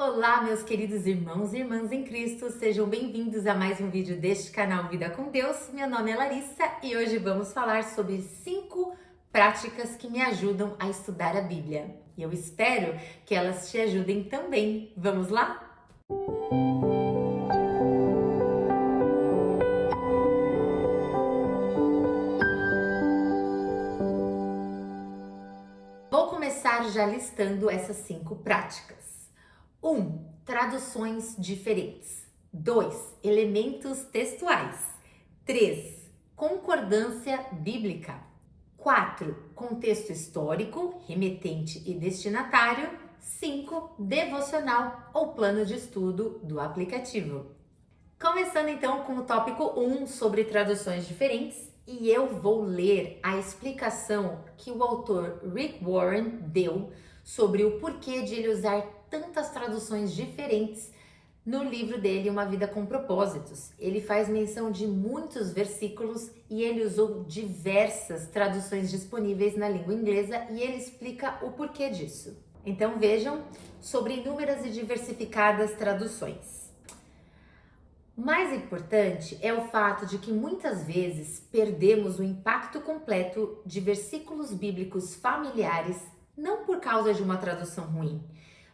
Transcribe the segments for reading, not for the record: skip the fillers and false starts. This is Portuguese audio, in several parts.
Olá, meus queridos irmãos e irmãs em Cristo, sejam bem-vindos a mais um vídeo deste canal Vida com Deus. Meu nome é Larissa e hoje vamos falar sobre 5 práticas que me ajudam a estudar a Bíblia. E eu espero que elas te ajudem também. Vamos lá? Vou começar já listando essas 5 práticas. 1. Traduções diferentes. 2. Elementos textuais. 3. Concordância bíblica. 4. Contexto histórico, remetente e destinatário. 5. Devocional ou plano de estudo do aplicativo. Começando então com o tópico 1 sobre traduções diferentes, e eu vou ler a explicação que o autor Rick Warren deu sobre o porquê de ele usar tantas traduções diferentes no livro dele, Uma Vida com Propósitos. Ele faz menção de muitos versículos e ele usou diversas traduções disponíveis na língua inglesa e ele explica o porquê disso. Então vejam sobre inúmeras e diversificadas traduções. Mais importante é o fato de que muitas vezes perdemos o impacto completo de versículos bíblicos familiares, não por causa de uma tradução ruim,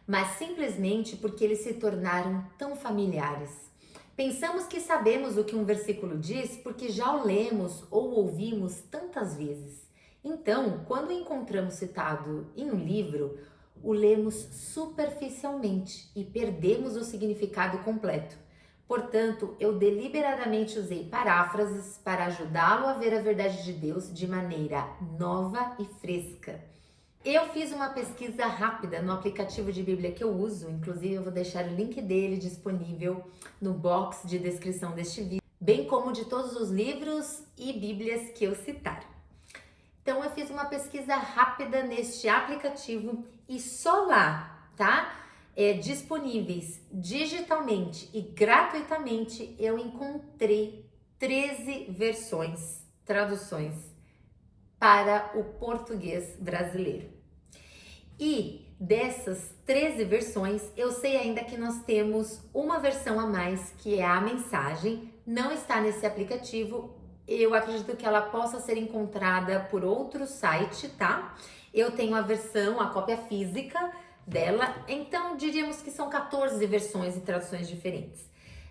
mas simplesmente porque eles se tornaram tão familiares. Pensamos que sabemos o que um versículo diz porque já o lemos ou ouvimos tantas vezes. Então, quando o encontramos citado em um livro, o lemos superficialmente e perdemos o significado completo. Portanto, eu deliberadamente usei paráfrases para ajudá-lo a ver a verdade de Deus de maneira nova e fresca. Eu fiz uma pesquisa rápida no aplicativo de Bíblia que eu uso, inclusive eu vou deixar o link dele disponível no box de descrição deste vídeo, bem como de todos os livros e Bíblias que eu citar. Então eu fiz uma pesquisa rápida neste aplicativo e só lá, tá? Disponíveis digitalmente e gratuitamente, eu encontrei 13 traduções para o português brasileiro. E dessas 13 versões, eu sei ainda que nós temos uma versão a mais, que é a mensagem, não está nesse aplicativo. Eu acredito que ela possa ser encontrada por outro site, tá? Eu tenho a versão, a cópia física dela, então diríamos que são 14 versões e traduções diferentes.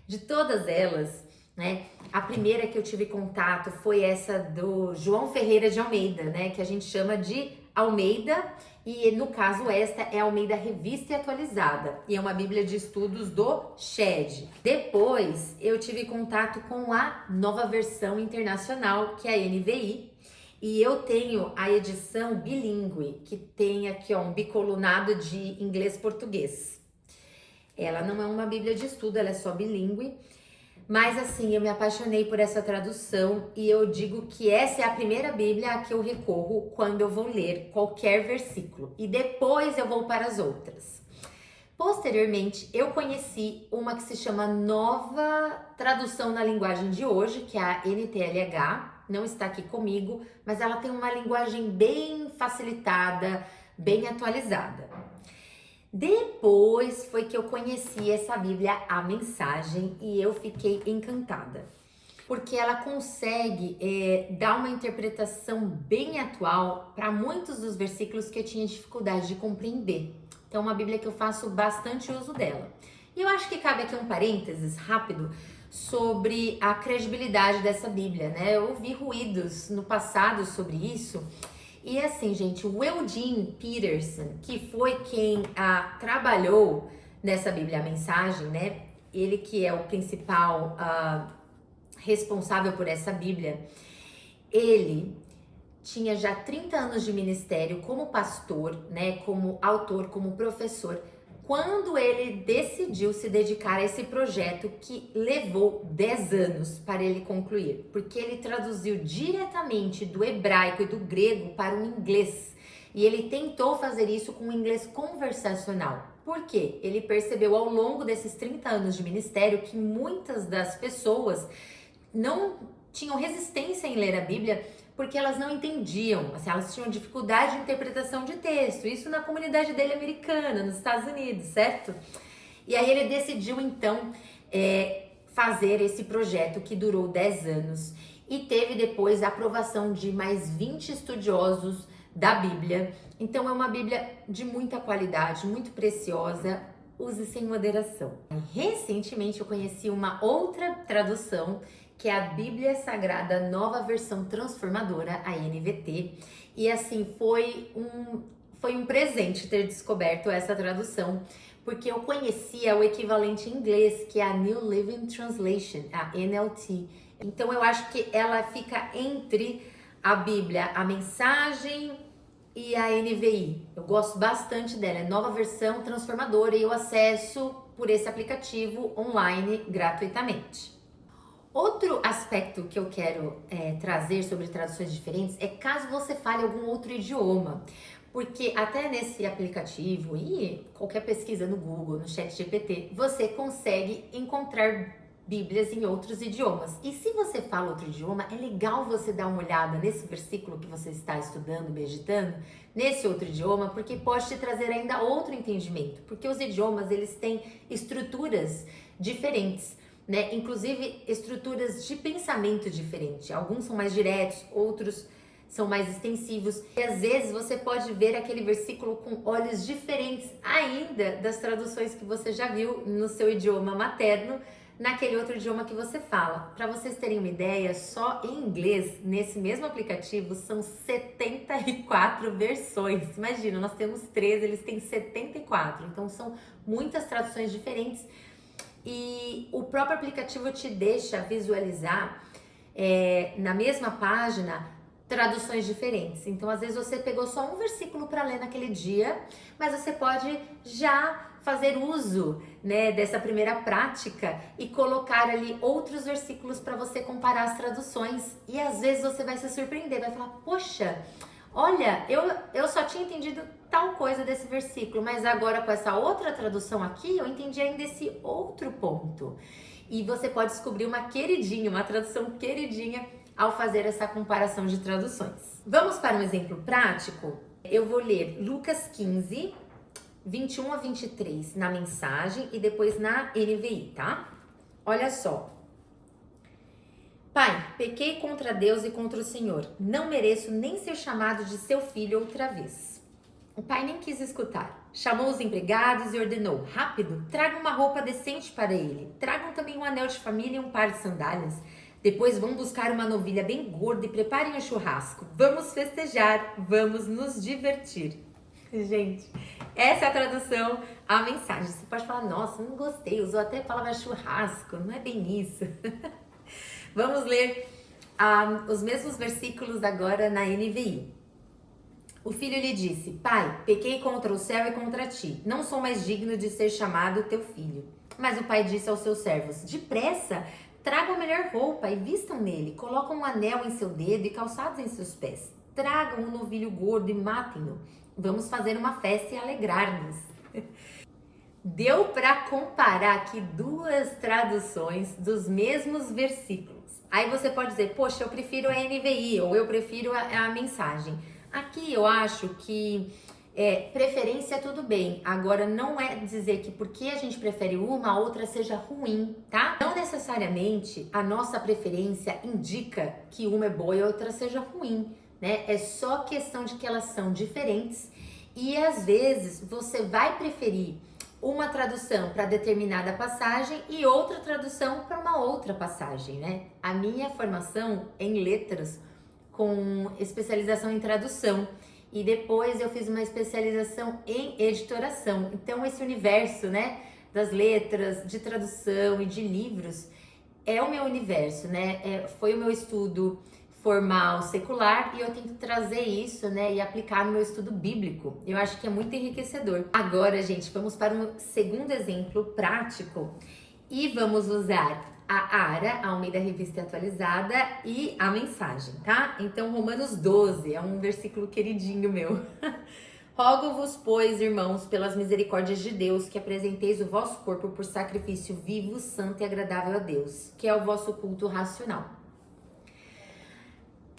De todas elas, né, a primeira que eu tive contato foi essa do João Ferreira de Almeida, né, que a gente chama de Almeida, e no caso esta é a Almeida Revista e Atualizada, e é uma bíblia de estudos do SHED. Depois eu tive contato com a Nova Versão Internacional, que é a NVI, e eu tenho a edição bilíngue, que tem aqui ó, um bicolunado de inglês-português. Ela não é uma bíblia de estudo, ela é só bilíngue. Mas assim, eu me apaixonei por essa tradução e eu digo que essa é a primeira bíblia a que eu recorro quando eu vou ler qualquer versículo. E depois eu vou para as outras. Posteriormente, eu conheci uma que se chama Nova Tradução na Linguagem de Hoje, que é a NTLH. Não está aqui comigo, mas ela tem uma linguagem bem facilitada, bem atualizada. Depois foi que eu conheci essa Bíblia, a Mensagem, e eu fiquei encantada, porque ela consegue dar uma interpretação bem atual para muitos dos versículos que eu tinha dificuldade de compreender. Então, é uma Bíblia que eu faço bastante uso dela. E eu acho que cabe aqui um parênteses rápido sobre a credibilidade dessa Bíblia, né? Eu ouvi ruídos no passado sobre isso. E assim, gente, o Eugene Peterson, que foi quem trabalhou nessa Bíblia, a Mensagem, né? Ele que é o principal responsável por essa Bíblia, ele tinha já 30 anos de ministério como pastor, né? Como autor, como professor, quando ele decidiu se dedicar a esse projeto que levou 10 anos para ele concluir, porque ele traduziu diretamente do hebraico e do grego para o inglês, e ele tentou fazer isso com o inglês conversacional. Por quê? Ele percebeu ao longo desses 30 anos de ministério que muitas das pessoas não tinham resistência em ler a Bíblia porque elas não entendiam, assim, elas tinham dificuldade de interpretação de texto, isso na comunidade dele americana, nos Estados Unidos, certo? E aí ele decidiu então fazer esse projeto que durou 10 anos e teve depois a aprovação de mais 20 estudiosos da Bíblia. Então é uma Bíblia de muita qualidade, muito preciosa, use sem moderação. Recentemente eu conheci uma outra tradução, que é a Bíblia Sagrada Nova Versão Transformadora, a NVT, e assim foi um presente ter descoberto essa tradução, porque eu conhecia o equivalente em inglês, que é a New Living Translation, a NLT. Então eu acho que ela fica entre a Bíblia, a Mensagem e a NVI. Eu gosto bastante dela, é Nova Versão Transformadora, e eu acesso por esse aplicativo online gratuitamente. Outro aspecto que eu quero trazer sobre traduções diferentes é caso você fale algum outro idioma, porque até nesse aplicativo e qualquer pesquisa no Google, no ChatGPT, você consegue encontrar Bíblias em outros idiomas. E se você fala outro idioma, é legal você dar uma olhada nesse versículo que você está estudando, meditando, nesse outro idioma, porque pode te trazer ainda outro entendimento, porque os idiomas, eles têm estruturas diferentes, né? Inclusive estruturas de pensamento diferentes. Alguns são mais diretos, outros são mais extensivos. E às vezes você pode ver aquele versículo com olhos diferentes ainda das traduções que você já viu no seu idioma materno, naquele outro idioma que você fala. Para vocês terem uma ideia, só em inglês, nesse mesmo aplicativo, são 74 versões. Imagina, nós temos 13, eles têm 74. Então são muitas traduções diferentes. E o próprio aplicativo te deixa visualizar na mesma página traduções diferentes. Então, às vezes você pegou só um versículo para ler naquele dia, mas você pode já fazer uso, né, dessa primeira prática e colocar ali outros versículos para você comparar as traduções. E às vezes você vai se surpreender, vai falar: poxa, olha, eu só tinha entendido tal coisa desse versículo, mas agora com essa outra tradução aqui, eu entendi ainda esse outro ponto. E você pode descobrir uma queridinha, uma tradução queridinha ao fazer essa comparação de traduções. Vamos para um exemplo prático? Eu vou ler Lucas 15, 21 a 23 na mensagem e depois na NVI, tá? Olha só. Pai, pequei contra Deus e contra o Senhor. Não mereço nem ser chamado de seu filho outra vez. O pai nem quis escutar. Chamou os empregados e ordenou: rápido, tragam uma roupa decente para ele. Tragam também um anel de família e um par de sandálias. Depois vão buscar uma novilha bem gorda e preparem o churrasco. Vamos festejar, vamos nos divertir. Gente, essa é a tradução, a mensagem. Você pode falar: nossa, não gostei, usou até a palavra churrasco. Não é bem isso. Vamos ler os mesmos versículos agora na NVI. O filho lhe disse: pai, pequei contra o céu e contra ti. Não sou mais digno de ser chamado teu filho. Mas o pai disse aos seus servos: depressa, tragam a melhor roupa e vistam nele. Colocam um anel em seu dedo e calçados em seus pés. Tragam um novilho gordo e matem-no. Vamos fazer uma festa e alegrar-nos. Deu para comparar aqui duas traduções dos mesmos versículos. Aí você pode dizer: poxa, eu prefiro a NVI ou eu prefiro a mensagem. Aqui eu acho que preferência tudo bem. Agora não é dizer que porque a gente prefere uma, a outra seja ruim, tá? Não necessariamente a nossa preferência indica que uma é boa e a outra seja ruim, né? É só questão de que elas são diferentes e às vezes você vai preferir uma tradução para determinada passagem e outra tradução para uma outra passagem, né? A minha formação em letras com especialização em tradução e depois eu fiz uma especialização em editoração. Então esse universo, né, das letras, de tradução e de livros é o meu universo, né? Foi o meu estudo formal, secular, e eu tenho que trazer isso, né, e aplicar no meu estudo bíblico. Eu acho que é muito enriquecedor. Agora, gente, vamos para um segundo exemplo prático e vamos usar a ARA, a Almeida Revista Atualizada, e a mensagem, tá? Então, Romanos 12 é um versículo queridinho meu. Rogo-vos, pois, irmãos, pelas misericórdias de Deus, que apresenteis o vosso corpo por sacrifício vivo, santo e agradável a Deus, que é o vosso culto racional.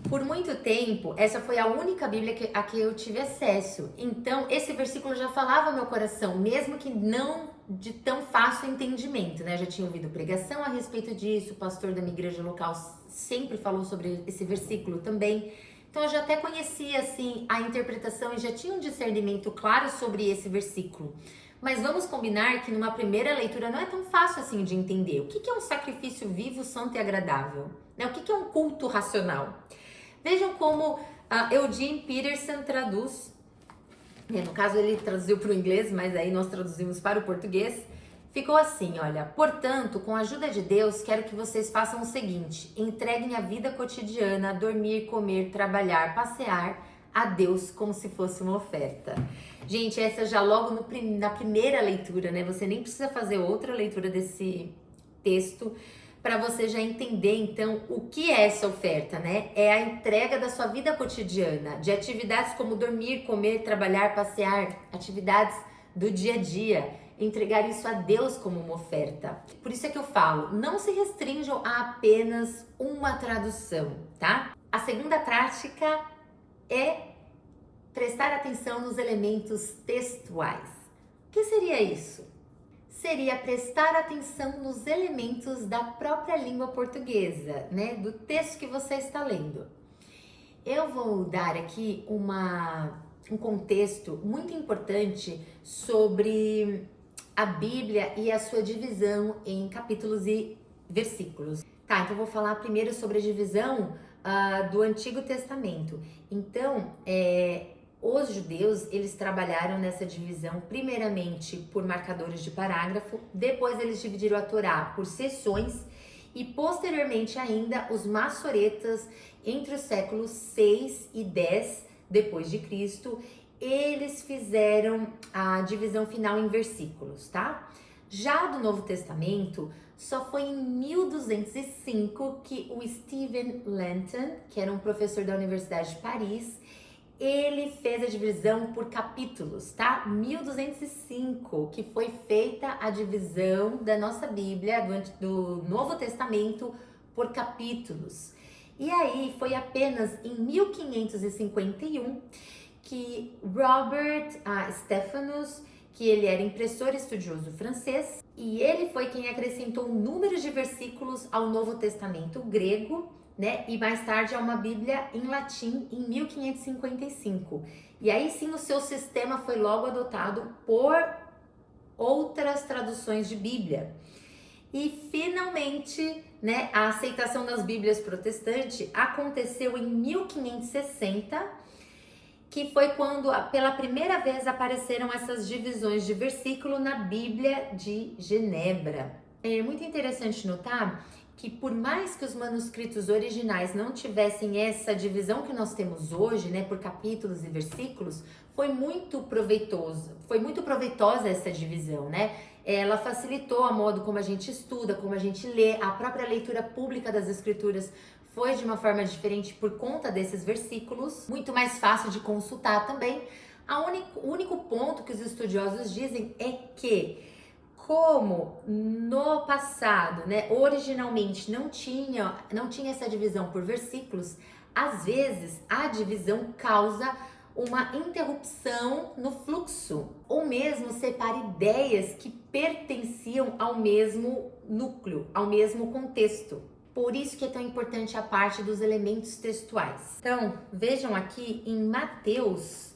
Por muito tempo, essa foi a única Bíblia a que eu tive acesso. Então, esse versículo já falava ao meu coração, mesmo que não de tão fácil entendimento, né? Eu já tinha ouvido pregação a respeito disso, o pastor da minha igreja local sempre falou sobre esse versículo também. Então, eu já até conhecia, assim, a interpretação e já tinha um discernimento claro sobre esse versículo. Mas vamos combinar que numa primeira leitura não é tão fácil assim de entender. O que é um sacrifício vivo, santo e agradável? Né? O que é um culto racional? Vejam como Eugene Peterson traduz. No caso ele traduziu para o inglês, mas aí nós traduzimos para o português. Ficou assim, olha: portanto, com a ajuda de Deus, quero que vocês façam o seguinte: entreguem a vida cotidiana, dormir, comer, trabalhar, passear, a Deus como se fosse uma oferta. Gente, essa já logo na primeira leitura, né? Você nem precisa fazer outra leitura desse texto para você já entender, então, o que é essa oferta, né? É a entrega da sua vida cotidiana, de atividades como dormir, comer, trabalhar, passear, atividades do dia a dia, entregar isso a Deus como uma oferta. Por isso é que eu falo, não se restringam a apenas uma tradução, tá? A segunda prática é prestar atenção nos elementos textuais. O que seria isso? Seria prestar atenção nos elementos da própria língua portuguesa, né? Do texto que você está lendo. Eu vou dar aqui um contexto muito importante sobre a Bíblia e a sua divisão em capítulos e versículos. Tá, então eu vou falar primeiro sobre a divisão do Antigo Testamento. Então, os judeus, eles trabalharam nessa divisão primeiramente por marcadores de parágrafo, depois eles dividiram a Torá por seções e posteriormente ainda os maçoretas, entre os séculos 6 e 10 depois de Cristo, eles fizeram a divisão final em versículos, tá? Já do Novo Testamento, só foi em 1205 que o Stephen Langton, que era um professor da Universidade de Paris, ele fez a divisão por capítulos, tá? 1205, que foi feita a divisão da nossa Bíblia, do Novo Testamento, por capítulos. E aí foi apenas em 1551 que Robert Stephanus, que ele era impressor estudioso francês, e ele foi quem acrescentou números de versículos ao Novo Testamento grego, né? E mais tarde a uma Bíblia em latim em 1555. E aí sim o seu sistema foi logo adotado por outras traduções de Bíblia. E finalmente, né, a aceitação das Bíblias protestantes aconteceu em 1560, que foi quando pela primeira vez apareceram essas divisões de versículo na Bíblia de Genebra. É muito interessante notar que por mais que os manuscritos originais não tivessem essa divisão que nós temos hoje, né, por capítulos e versículos, foi muito proveitosa essa divisão, né? Ela facilitou a modo como a gente estuda, como a gente lê, a própria leitura pública das escrituras foi de uma forma diferente por conta desses versículos, muito mais fácil de consultar também. O único ponto que os estudiosos dizem é que, como no passado, né, originalmente não tinha essa divisão por versículos, às vezes a divisão causa uma interrupção no fluxo, ou mesmo separa ideias que pertenciam ao mesmo núcleo, ao mesmo contexto. Por isso que é tão importante a parte dos elementos textuais. Então, vejam aqui em Mateus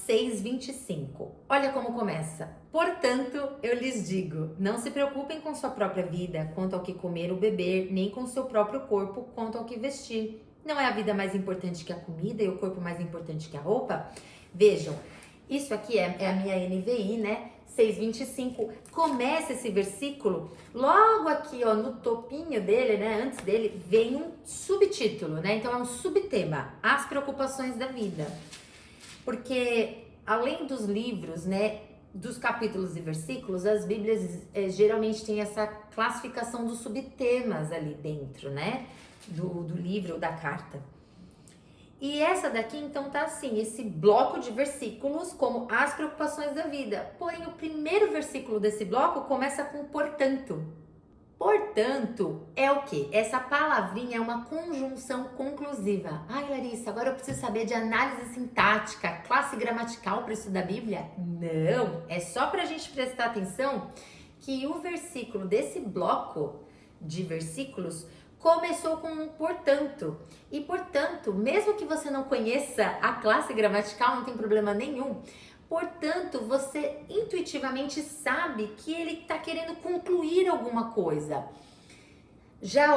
6:25. Olha como começa. Portanto, eu lhes digo, não se preocupem com sua própria vida, quanto ao que comer ou beber, nem com seu próprio corpo, quanto ao que vestir. Não é a vida mais importante que a comida e o corpo mais importante que a roupa? Vejam, isso aqui é a minha NVI, né? 6:25. Começa esse versículo, logo aqui, ó, no topinho dele, né? Antes dele, vem um subtítulo, né? Então é um subtema, as preocupações da vida. Porque além dos livros, né, dos capítulos e versículos, as Bíblias geralmente têm essa classificação dos subtemas ali dentro, né? Do livro ou da carta. E essa daqui, então, tá assim, esse bloco de versículos como as preocupações da vida. Porém, o primeiro versículo desse bloco começa com portanto. Portanto, é o quê? Essa palavrinha é uma conjunção conclusiva. Ai, Larissa, agora eu preciso saber de análise sintática, classe gramatical para estudar a Bíblia? Não, é só para a gente prestar atenção que o versículo desse bloco de versículos começou com um portanto. E portanto, mesmo que você não conheça a classe gramatical, não tem problema nenhum. Portanto, você intuitivamente sabe que ele está querendo concluir alguma coisa. Já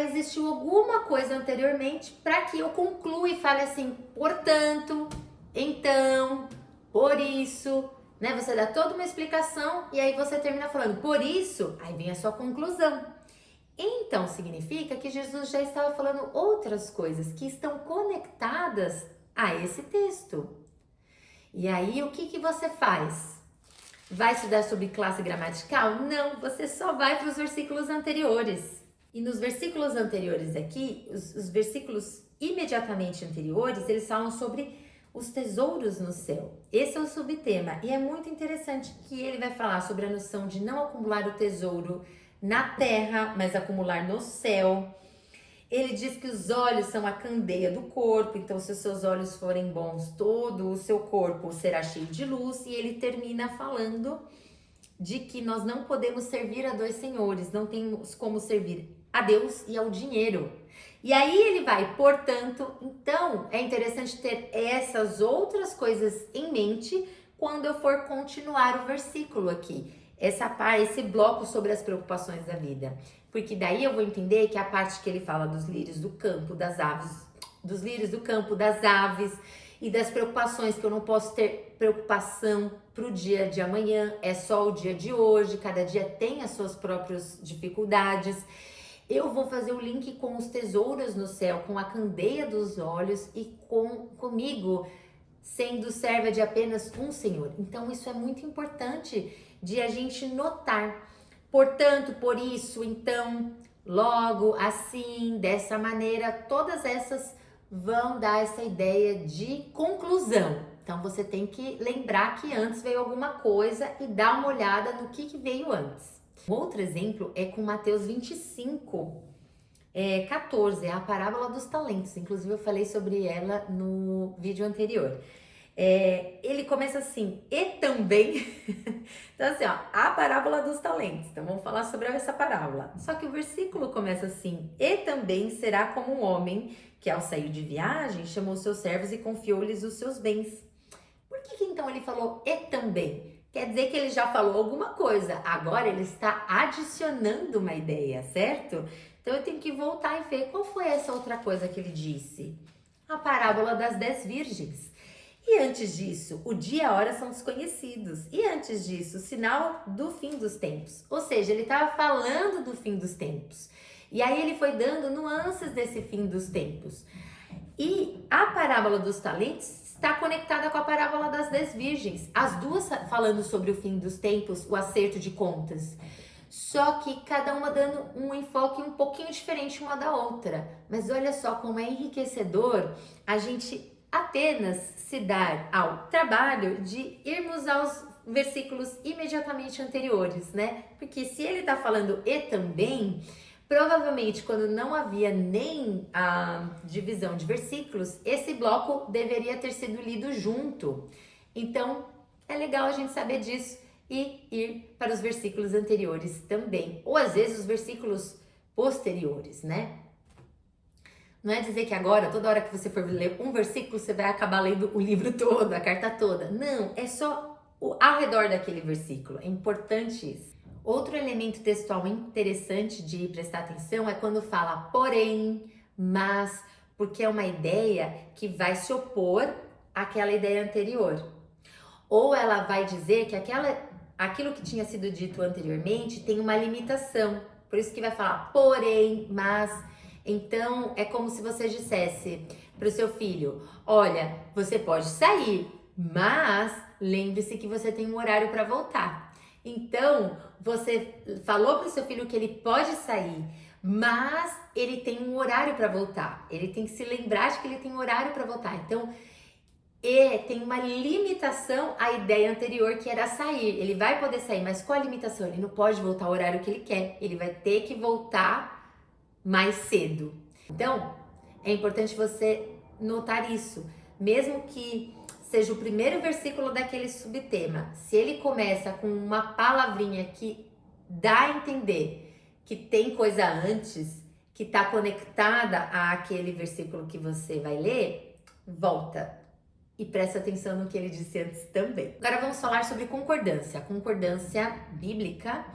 existiu alguma coisa anteriormente para que eu conclua e fale assim, portanto, então, por isso, né? Você dá toda uma explicação e aí você termina falando, por isso, aí vem a sua conclusão. Então, significa que Jesus já estava falando outras coisas que estão conectadas a esse texto. E aí, o que você faz? Vai estudar sobre classe gramatical? Não, você só vai para os versículos anteriores. E nos versículos anteriores aqui, os versículos imediatamente anteriores, eles falam sobre os tesouros no céu. Esse é o subtema. E é muito interessante que ele vai falar sobre a noção de não acumular o tesouro na terra, mas acumular no céu. Ele diz que os olhos são a candeia do corpo, então se os seus olhos forem bons, todo o seu corpo será cheio de luz. E ele termina falando de que nós não podemos servir a dois senhores, não temos como servir a Deus e ao dinheiro. E aí ele vai, portanto, então é interessante ter essas outras coisas em mente quando eu for continuar o versículo aqui. Esse bloco sobre as preocupações da vida. Porque daí eu vou entender que a parte que ele fala dos lírios do campo, das aves, dos lírios do campo, das aves e das preocupações, que eu não posso ter preocupação para o dia de amanhã, é só o dia de hoje, cada dia tem as suas próprias dificuldades. Eu vou fazer o link com os tesouros no céu, com a candeia dos olhos e comigo sendo serva de apenas um Senhor. Então isso é muito importante de a gente notar. Portanto, por isso, então, logo, assim, dessa maneira, todas essas vão dar essa ideia de conclusão. Então, você tem que lembrar que antes veio alguma coisa e dar uma olhada no que veio antes. Um outro exemplo é com Mateus 25, 14, é a parábola dos talentos. Inclusive, eu falei sobre ela no vídeo anterior. Ele começa assim, e também, então assim, ó, a parábola dos talentos, então vamos falar sobre essa parábola, só que o versículo começa assim, e também será como um homem que ao sair de viagem chamou seus servos e confiou-lhes os seus bens. Por que então ele falou e também? Quer dizer que ele já falou alguma coisa, agora ele está adicionando uma ideia, certo? Então eu tenho que voltar e ver qual foi essa outra coisa que ele disse. A parábola das 10 virgens. E antes disso, o dia e a hora são desconhecidos. E antes disso, o sinal do fim dos tempos. Ou seja, ele estava falando do fim dos tempos. E aí ele foi dando nuances desse fim dos tempos. E a parábola dos talentos está conectada com a parábola das 10 virgens. As duas falando sobre o fim dos tempos, o acerto de contas. Só que cada uma dando um enfoque um pouquinho diferente uma da outra. Mas olha só como é enriquecedor a gente apenas se dar ao trabalho de irmos aos versículos imediatamente anteriores, né? Porque se ele tá falando e também, provavelmente quando não havia nem a divisão de versículos, esse bloco deveria ter sido lido junto. Então, é legal a gente saber disso e ir para os versículos anteriores também, ou às vezes os versículos posteriores, né? Não é dizer que agora, toda hora que você for ler um versículo, você vai acabar lendo o livro todo, a carta toda. Não, é só ao redor daquele versículo. É importante isso. Outro elemento textual interessante de prestar atenção é quando fala porém, mas, porque é uma ideia que vai se opor àquela ideia anterior. Ou ela vai dizer que aquilo que tinha sido dito anteriormente tem uma limitação. Por isso que vai falar porém, mas. Então, é como se você dissesse para o seu filho, olha, você pode sair, mas lembre-se que você tem um horário para voltar. Então, você falou para o seu filho que ele pode sair, mas ele tem um horário para voltar. Ele tem que se lembrar de que ele tem um horário para voltar. Então, e tem uma limitação à ideia anterior que era sair. Ele vai poder sair, mas qual a limitação? Ele não pode voltar ao horário que ele quer. Ele vai ter que voltar mais cedo. Então, é importante você notar isso. Mesmo que seja o primeiro versículo daquele subtema, se ele começa com uma palavrinha que dá a entender que tem coisa antes, que está conectada àquele versículo que você vai ler, volta. E presta atenção no que ele disse antes também. Agora vamos falar sobre concordância. Concordância bíblica,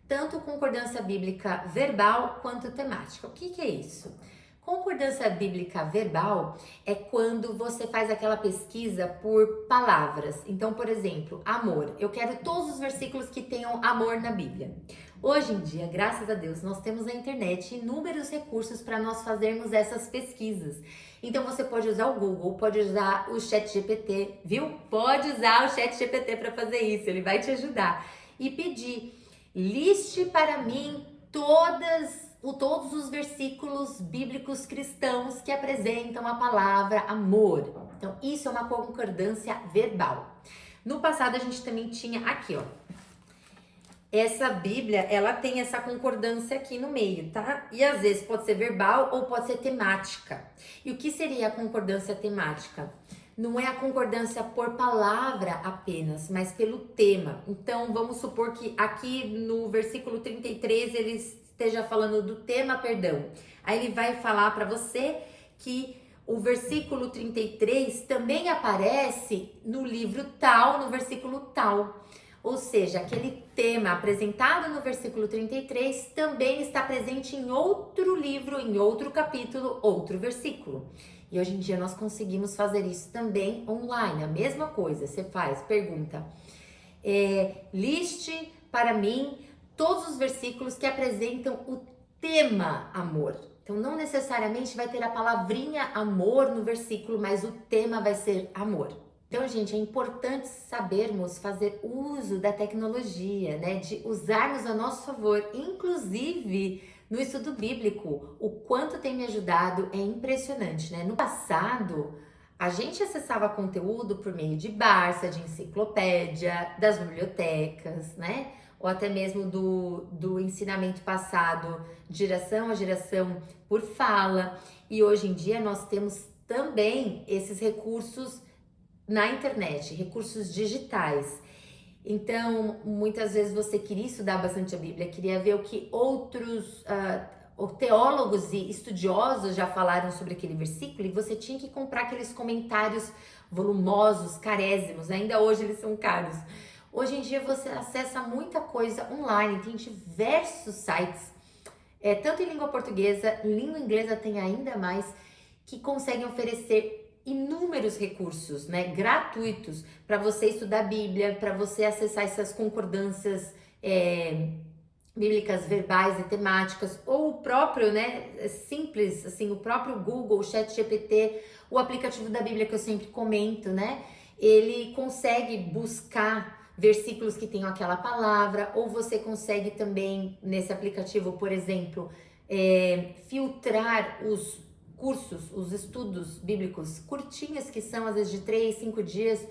tanto concordância bíblica verbal quanto temática. O que é isso? Concordância bíblica verbal é quando você faz aquela pesquisa por palavras. Então, por exemplo, amor. Eu quero todos os versículos que tenham amor na Bíblia. Hoje em dia, graças a Deus, nós temos na internet inúmeros recursos para nós fazermos essas pesquisas. Então, você pode usar o Google, pode usar o ChatGPT, viu? Pode usar o ChatGPT para fazer isso, ele vai te ajudar. E pedir, liste para mim todos os versículos bíblicos cristãos que apresentam a palavra amor. Então, isso é uma concordância verbal. No passado, a gente também tinha aqui, ó. Essa Bíblia, ela tem essa concordância aqui no meio, tá? E às vezes pode ser verbal ou pode ser temática. E o que seria a concordância temática? Não é a concordância por palavra apenas, mas pelo tema. Então, vamos supor que aqui no versículo 33 ele esteja falando do tema perdão. Aí ele vai falar para você que o versículo 33 também aparece no livro tal, no versículo tal. Ou seja, aquele tema apresentado no versículo 33 também está presente em outro livro, em outro capítulo, outro versículo. E hoje em dia nós conseguimos fazer isso também online. A mesma coisa, você faz, pergunta, liste para mim todos os versículos que apresentam o tema amor. Então, não necessariamente vai ter a palavrinha amor no versículo, mas o tema vai ser amor. Então, gente, é importante sabermos fazer uso da tecnologia, né? De usarmos a nosso favor, inclusive no estudo bíblico. O quanto tem me ajudado é impressionante, né? No passado, a gente acessava conteúdo por meio de Barça, de enciclopédia, das bibliotecas, né? Ou até mesmo do ensinamento passado de geração a geração por fala. E hoje em dia nós temos também esses recursos na internet, recursos digitais. Então, muitas vezes você queria estudar bastante a Bíblia, queria ver o que outros teólogos e estudiosos já falaram sobre aquele versículo, e você tinha que comprar aqueles comentários volumosos, carésimos, ainda hoje eles são caros. Hoje em dia você acessa muita coisa online, tem diversos sites, tanto em língua portuguesa, língua inglesa tem ainda mais, que conseguem oferecer inúmeros recursos, né, gratuitos para você estudar a Bíblia, para você acessar essas concordâncias bíblicas verbais e temáticas, ou o próprio, né, simples, assim, o próprio Google, o ChatGPT, o aplicativo da Bíblia que eu sempre comento, né, ele consegue buscar versículos que tenham aquela palavra, ou você consegue também, nesse aplicativo, por exemplo, filtrar os cursos, os estudos bíblicos curtinhos, que são às vezes de 3, 5 dias,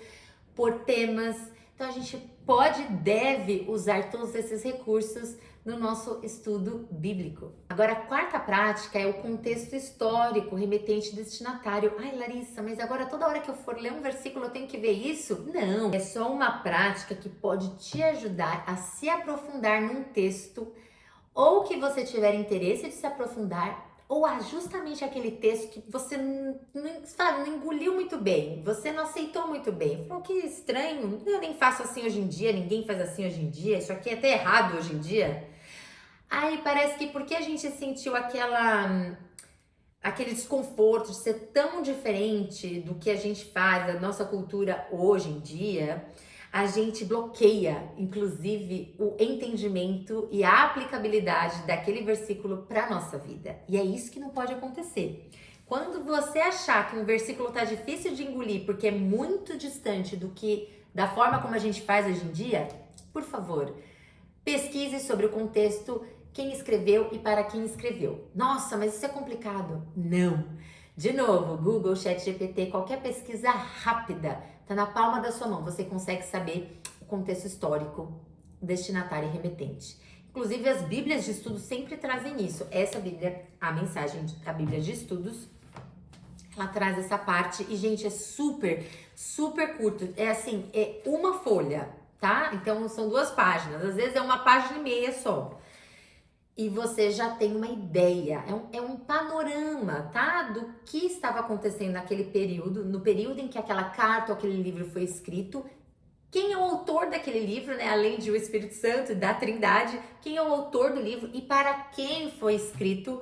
por temas. Então a gente pode e deve usar todos esses recursos no nosso estudo bíblico. Agora, a quarta prática é o contexto histórico, remetente destinatário. Ai, Larissa, mas agora toda hora que eu for ler um versículo eu tenho que ver isso? Não, é só uma prática que pode te ajudar a se aprofundar num texto, ou que você tiver interesse de se aprofundar, ou justamente aquele texto que você não engoliu muito bem, você não aceitou muito bem. Falou, que estranho, eu nem faço assim hoje em dia, ninguém faz assim hoje em dia, isso aqui é até errado hoje em dia. Aí parece que porque a gente sentiu aquele desconforto de ser tão diferente do que a gente faz, da nossa cultura hoje em dia, a gente bloqueia, inclusive, o entendimento e a aplicabilidade daquele versículo para a nossa vida. E é isso que não pode acontecer. Quando você achar que um versículo está difícil de engolir porque é muito distante da forma como a gente faz hoje em dia, por favor, pesquise sobre o contexto, quem escreveu e para quem escreveu. Nossa, mas isso é complicado. Não. De novo, Google, ChatGPT, qualquer pesquisa rápida, tá na palma da sua mão, você consegue saber o contexto histórico, destinatário e remetente. Inclusive, as Bíblias de Estudos sempre trazem isso. Essa Bíblia, a mensagem da Bíblia de Estudos, ela traz essa parte e, gente, é super, super curto. É assim, é uma folha, tá? Então, são 2 páginas. Às vezes é uma página e meia só. E você já tem uma ideia, é um panorama, tá? Do que estava acontecendo naquele período, no período em que aquela carta ou aquele livro foi escrito. Quem é o autor daquele livro, né? Além de o Espírito Santo e da Trindade, quem é o autor do livro e para quem foi escrito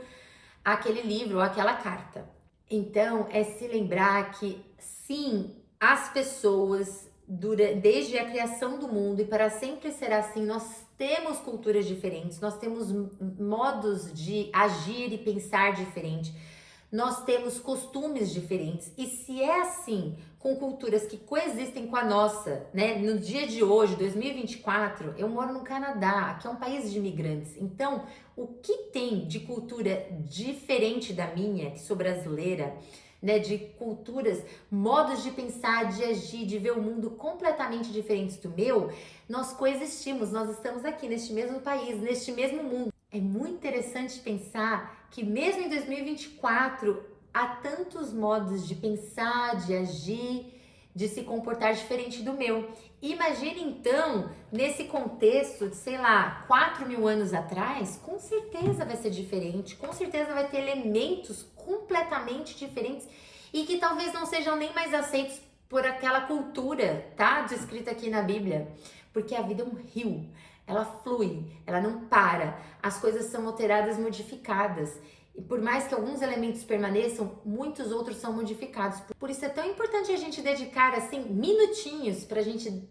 aquele livro ou aquela carta. Então, é se lembrar que, sim, as pessoas, desde a criação do mundo e para sempre será assim, nós temos culturas diferentes, nós temos modos de agir e pensar diferente, nós temos costumes diferentes. E se é assim, com culturas que coexistem com a nossa, né? No dia de hoje, 2024, eu moro no Canadá, que é um país de imigrantes. Então, o que tem de cultura diferente da minha, que sou brasileira, né, de culturas, modos de pensar, de agir, de ver o mundo completamente diferentes do meu, nós coexistimos, nós estamos aqui neste mesmo país, neste mesmo mundo. É muito interessante pensar que mesmo em 2024 há tantos modos de pensar, de agir, de se comportar diferente do meu. Imagine então, nesse contexto de, sei lá, 4.000 anos atrás, com certeza vai ser diferente, com certeza vai ter elementos completamente diferentes e que talvez não sejam nem mais aceitos por aquela cultura, tá? Descrita aqui na Bíblia. Porque a vida é um rio, ela flui, ela não para, as coisas são alteradas, modificadas. E por mais que alguns elementos permaneçam, muitos outros são modificados. Por isso é tão importante a gente dedicar, assim, minutinhos para a gente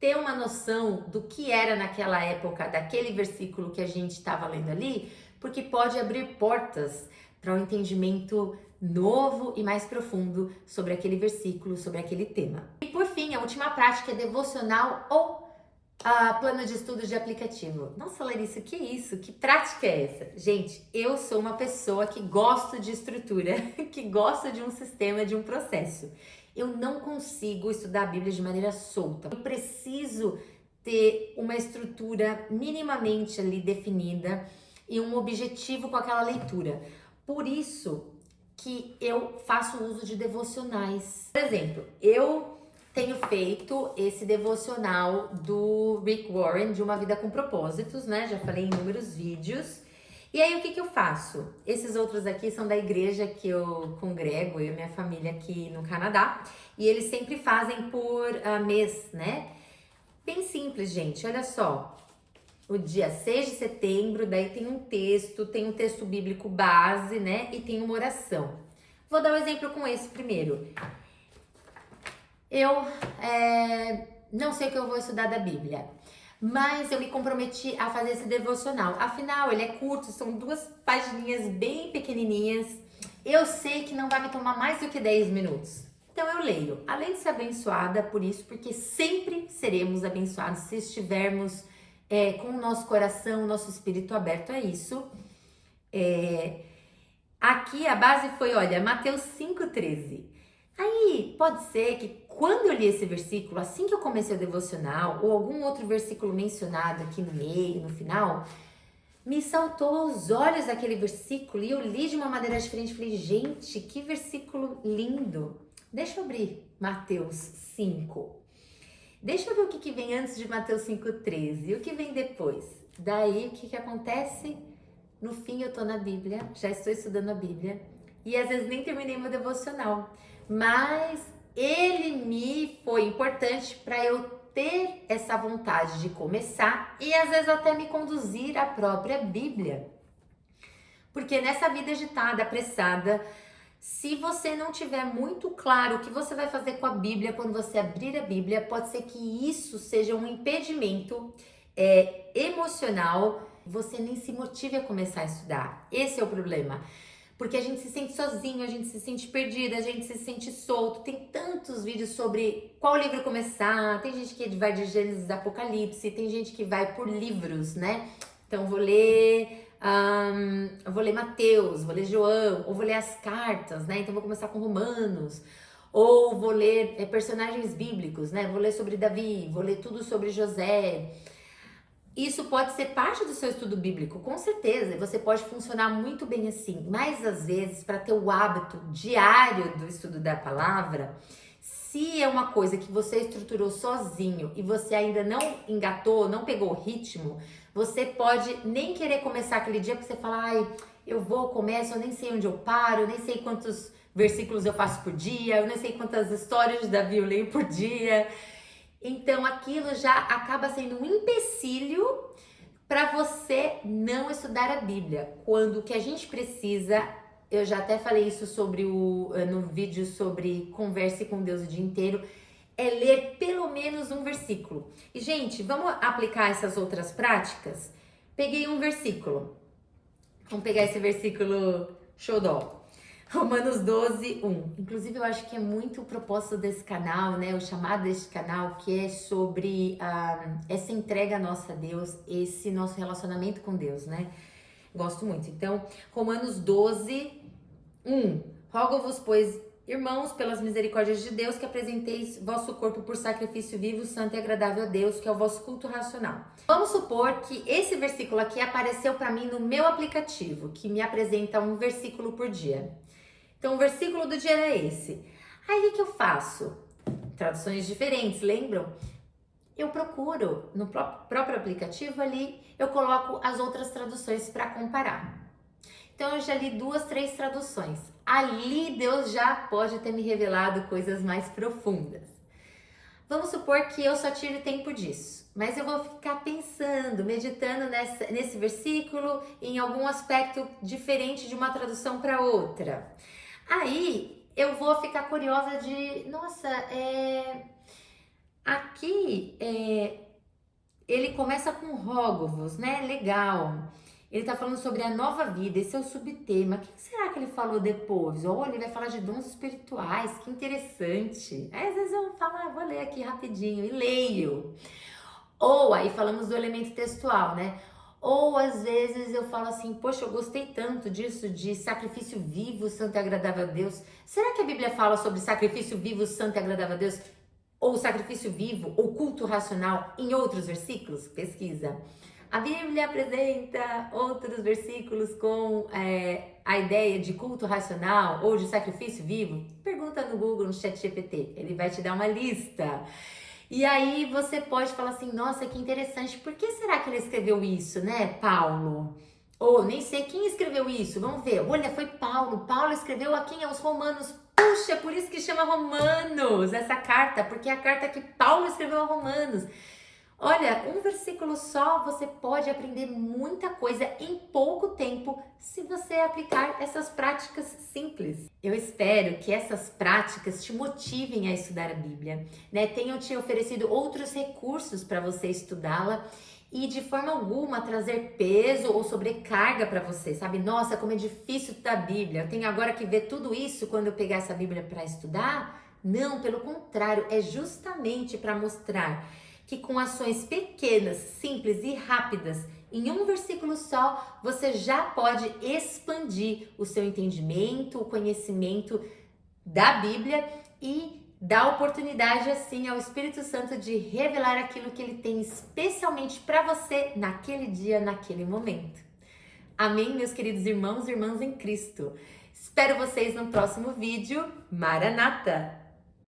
ter uma noção do que era naquela época, daquele versículo que a gente estava lendo ali, porque pode abrir portas para um entendimento novo e mais profundo sobre aquele versículo, sobre aquele tema. E por fim, a última prática é devocional ou plano de estudos de aplicativo. Nossa, Larissa, que isso? Que prática é essa? Gente, eu sou uma pessoa que gosto de estrutura, que gosta de um sistema, de um processo. Eu não consigo estudar a Bíblia de maneira solta. Eu preciso ter uma estrutura minimamente ali definida e um objetivo com aquela leitura. Por isso que eu faço uso de devocionais. Por exemplo, eu tenho feito esse devocional do Rick Warren, de Uma Vida com Propósitos, né? Já falei em inúmeros vídeos. E aí, o que eu faço? Esses outros aqui são da igreja que eu congrego, eu e minha família aqui no Canadá. E eles sempre fazem por mês, né? Bem simples, gente. Olha só. O dia 6 de setembro, daí tem um texto bíblico base, né? E tem uma oração. Vou dar um exemplo com esse primeiro. Eu não sei o que eu vou estudar da Bíblia, mas eu me comprometi a fazer esse devocional. Afinal, ele é curto, são 2 pagininhas bem pequenininhas. Eu sei que não vai me tomar mais do que 10 minutos. Então eu leio, além de ser abençoada por isso, porque sempre seremos abençoados se estivermos com o nosso coração, o nosso espírito aberto a isso. Aqui a base foi, olha, Mateus 5,13. Aí pode ser que quando eu li esse versículo, assim que eu comecei o devocional, ou algum outro versículo mencionado aqui no meio, no final, me saltou aos olhos aquele versículo e eu li de uma maneira diferente. Falei, gente, que versículo lindo. Deixa eu abrir Mateus 5. Deixa eu ver o que vem antes de Mateus 5,13 e o que vem depois. Daí, o que acontece? No fim, eu tô na Bíblia, já estou estudando a Bíblia e às vezes nem terminei meu devocional. Mas ele me foi importante para eu ter essa vontade de começar e às vezes até me conduzir à própria Bíblia. Porque nessa vida agitada, apressada, se você não tiver muito claro o que você vai fazer com a Bíblia, quando você abrir a Bíblia, pode ser que isso seja um impedimento emocional, você nem se motive a começar a estudar. Esse é o problema. Porque a gente se sente sozinho, a gente se sente perdida, a gente se sente solto. Tem tantos vídeos sobre qual livro começar. Tem gente que vai de Gênesis a Apocalipse, tem gente que vai por livros, né? Então vou ler eu vou ler Mateus, vou ler João, ou vou ler as cartas, né? Então vou começar com Romanos, ou vou ler personagens bíblicos, né? Vou ler sobre Davi, vou ler tudo sobre José. Isso pode ser parte do seu estudo bíblico, com certeza, você pode funcionar muito bem assim, mas às vezes, para ter o hábito diário do estudo da palavra, se é uma coisa que você estruturou sozinho e você ainda não engatou, não pegou o ritmo, você pode nem querer começar aquele dia porque você fala, ai, eu vou, começo, eu nem sei onde eu paro, eu nem sei quantos versículos eu faço por dia, eu nem sei quantas histórias de Davi eu leio por dia. Então aquilo já acaba sendo um empecilho para você não estudar a Bíblia. Quando o que a gente precisa, eu já até falei isso no vídeo sobre converse com Deus o dia inteiro, é ler pelo menos um versículo. E gente, vamos aplicar essas outras práticas? Peguei um versículo. Vamos pegar esse versículo xodó. Romanos 12, 1. Inclusive, eu acho que é muito o propósito desse canal, né? O chamado desse canal, que é sobre essa entrega nossa a Deus, esse nosso relacionamento com Deus, né? Gosto muito. Então, Romanos 12, 1. Rogo-vos, pois, irmãos, pelas misericórdias de Deus, que apresenteis vosso corpo por sacrifício vivo, santo e agradável a Deus, que é o vosso culto racional. Vamos supor que esse versículo aqui apareceu para mim no meu aplicativo, que me apresenta um versículo por dia. Então, o versículo do dia era esse. Aí, o que eu faço? Traduções diferentes, lembram? Eu procuro no próprio aplicativo ali, eu coloco as outras traduções para comparar. Então, eu já li 2, 3 traduções. Ali, Deus já pode ter me revelado coisas mais profundas. Vamos supor que eu só tire tempo disso, mas eu vou ficar pensando, meditando nesse versículo em algum aspecto diferente de uma tradução para outra. Aí eu vou ficar curiosa de, nossa, aqui ele começa com rogo-vos, né? Legal. Ele tá falando sobre a nova vida, esse é o subtema. O que será que ele falou depois? Olha, ele vai falar de dons espirituais, que interessante. Aí, às vezes eu falo, vou ler aqui rapidinho e leio. Ou aí falamos do elemento textual, né? Ou às vezes eu falo assim, poxa, eu gostei tanto disso, de sacrifício vivo, santo e agradável a Deus. Será que a Bíblia fala sobre sacrifício vivo, santo e agradável a Deus? Ou sacrifício vivo, ou culto racional em outros versículos? Pesquisa. A Bíblia apresenta outros versículos com a ideia de culto racional ou de sacrifício vivo? Pergunta no Google, no ChatGPT, ele vai te dar uma lista. E aí você pode falar assim, nossa, que interessante, por que será que ele escreveu isso, né, Paulo? Ou nem sei quem escreveu isso, vamos ver. Olha, foi Paulo. Paulo escreveu a quem? Aos Romanos. Puxa, por isso que chama Romanos essa carta, porque é a carta que Paulo escreveu a Romanos. Olha, um versículo só, você pode aprender muita coisa em pouco tempo se você aplicar essas práticas simples. Eu espero que essas práticas te motivem a estudar a Bíblia, né? Tenham te oferecido outros recursos para você estudá-la e de forma alguma trazer peso ou sobrecarga para você, sabe? Nossa, como é difícil estudar a Bíblia. Eu tenho agora que ver tudo isso quando eu pegar essa Bíblia para estudar? Não, pelo contrário, é justamente para mostrar que com ações pequenas, simples e rápidas, em um versículo só, você já pode expandir o seu entendimento, o conhecimento da Bíblia e dar oportunidade assim ao Espírito Santo de revelar aquilo que ele tem especialmente para você naquele dia, naquele momento. Amém, meus queridos irmãos e irmãs em Cristo. Espero vocês no próximo vídeo. Maranata!